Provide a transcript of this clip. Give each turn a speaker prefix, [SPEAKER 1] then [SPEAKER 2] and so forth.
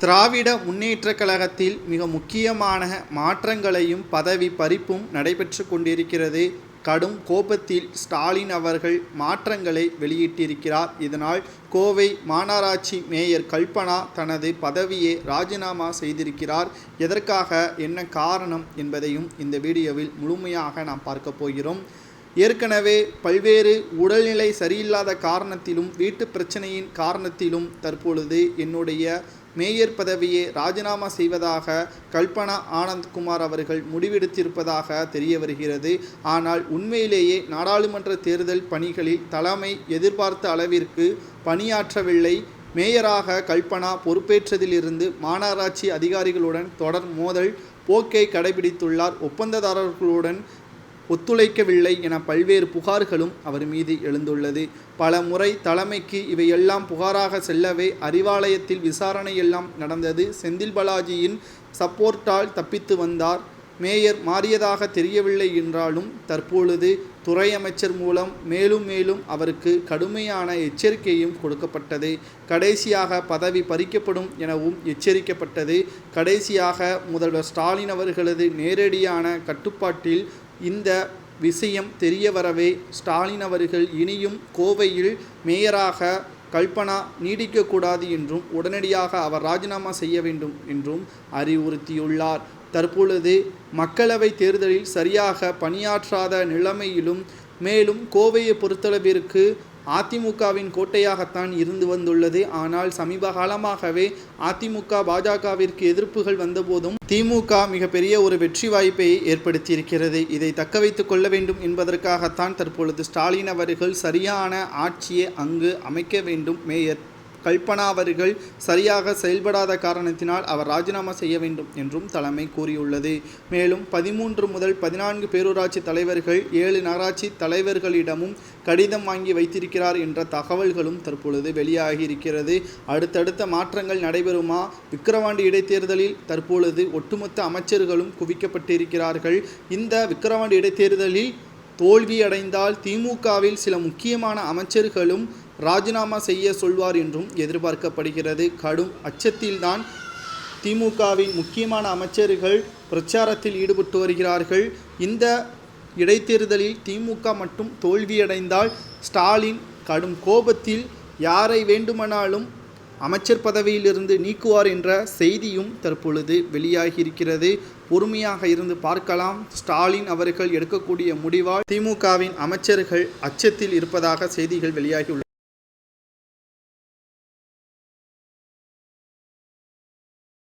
[SPEAKER 1] திராவிட முன்னேற்றக் கழகத்தில் மிக முக்கியமான மாற்றங்களையும் பதவி பறிப்பும் நடைபெற்று கொண்டிருக்கிறது. கடும் கோபத்தில் ஸ்டாலின் அவர்கள் மாற்றங்களை வெளியிட்டிருக்கிறார். இதனால் கோவை மாநகராட்சி மேயர் கல்பனா தனது பதவியை ராஜினாமா செய்திருக்கிறார். எதற்காக, என்ன காரணம் என்பதையும் இந்த வீடியோவில் முழுமையாக நாம் பார்க்க போகிறோம். ஏற்கனவே பல்வேறு உடல்நிலை சரியில்லாத காரணத்திலும் வீட்டு பிரச்சனையின் காரணத்திலும் தற்பொழுது என்னுடைய மேயர் பதவியை ராஜினாமா செய்வதாக கல்பனா ஆனந்த்குமார் அவர்கள் முடிவெடுத்திருப்பதாக தெரிய வருகிறது. ஆனால் உண்மையிலேயே நாடாளுமன்ற தேர்தல் பணிகளில் தலைமை எதிர்பார்த்த அளவிற்கு பணியாற்றவில்லை. மேயராக கல்பனா பொறுப்பேற்றதிலிருந்து மாநகராட்சி அதிகாரிகளுடன் தொடர் மோதல் போக்கை கடைபிடித்துள்ளார். ஒப்பந்ததாரர்களுடன் ஒத்துழைக்கவில்லை என பல்வேறு புகார்களும் அவர் மீது எழுந்துள்ளது. பல முறை தலைமைக்கு இவையெல்லாம் புகாராக செல்லவே அறிவாலயத்தில் விசாரணையெல்லாம் நடந்தது. செந்தில் பாலாஜியின் சப்போர்ட்டால் தப்பித்து வந்தார். மேயர் மாறியதாக தெரியவில்லை என்றாலும் தற்பொழுது துறை அமைச்சர் மூலம் மேலும் அவருக்கு கடுமையான எச்சரிக்கையும் கொடுக்கப்பட்டது. கடைசியாக பதவி பறிக்கப்படும் எனவும் எச்சரிக்கப்பட்டது. கடைசியாக முதல்வர் ஸ்டாலின் அவர்களது நேரடியான கட்டுப்பாட்டில் இந்த விஷயம் தெரிய வரவே ஸ்டாலின் அவர்கள் இனியும் கோவையில் மேயராக கல்பனா நீடிக்கக்கூடாது என்றும் உடனடியாக அவர் ராஜினாமா செய்ய வேண்டும் என்றும் அறிவுறுத்தியுள்ளார். தற்பொழுது மக்களவை தேர்தலில் சரியாக பணியாற்றாத நிலைமையிலும் மேலும் கோவையை பொறுத்தளவிற்கு அதிமுகவின் கோட்டையாகத்தான் இருந்து வந்துள்ளது. ஆனால் சமீப காலமாகவே அதிமுக பாஜகவிற்கு எதிர்ப்புகள் வந்தபோதும் திமுக மிகப்பெரிய ஒரு வெற்றி வாய்ப்பை ஏற்படுத்தியிருக்கிறது. இதை தக்க வைத்துக் கொள்ள வேண்டும் என்பதற்காகத்தான் தற்பொழுது ஸ்டாலின் அவர்கள் சரியான ஆட்சியை அங்கு அமைக்க வேண்டும். மேயர் கல்பனா அவர்கள் சரியாக செயல்படாத காரணத்தினால் அவர் ராஜினாமா செய்ய வேண்டும் என்றும் தலைமை கூறியுள்ளது. மேலும் 13 முதல் 14 பேரூராட்சி தலைவர்கள் 7 நகராட்சி தலைவர்களிடமும் கடிதம் வாங்கி வைத்திருக்கிறார் என்ற தகவல்களும் தற்பொழுது வெளியாகியிருக்கிறது. அடுத்தடுத்த மாற்றங்கள் நடைபெறுமா? விக்கிரவாண்டி இடைத்தேர்தலில் தற்பொழுது ஒட்டுமொத்த அமைச்சர்களும் குவிக்கப்பட்டிருக்கிறார்கள். இந்த விக்கிரவாண்டி இடைத்தேர்தலில் தோல்வியடைந்தால் திமுகவில் சில முக்கியமான அமைச்சர்களும் ராஜினாமா செய்ய சொல்வார் என்றும் எதிர்பார்க்கப்படுகிறது. கடும் அச்சத்தில்தான் திமுகவின் முக்கியமான அமைச்சர்கள் பிரச்சாரத்தில் ஈடுபட்டு வருகிறார்கள். இந்த இடைத்தேர்தலில் திமுக மட்டும் தோல்வியடைந்தால் ஸ்டாலின் கடும் கோபத்தில் யாரை வேண்டுமானாலும் அமைச்சர் பதவியிலிருந்து நீக்குவார் என்ற செய்தியும் தற்பொழுது வெளியாகியிருக்கிறது. பொறுமையாக இருந்து பார்க்கலாம். ஸ்டாலின் அவர்கள் எடுக்கக்கூடிய முடிவால் திமுகவின் அமைச்சர்கள் அச்சத்தில் இருப்பதாக செய்திகள் வெளியாகியுள்ளன.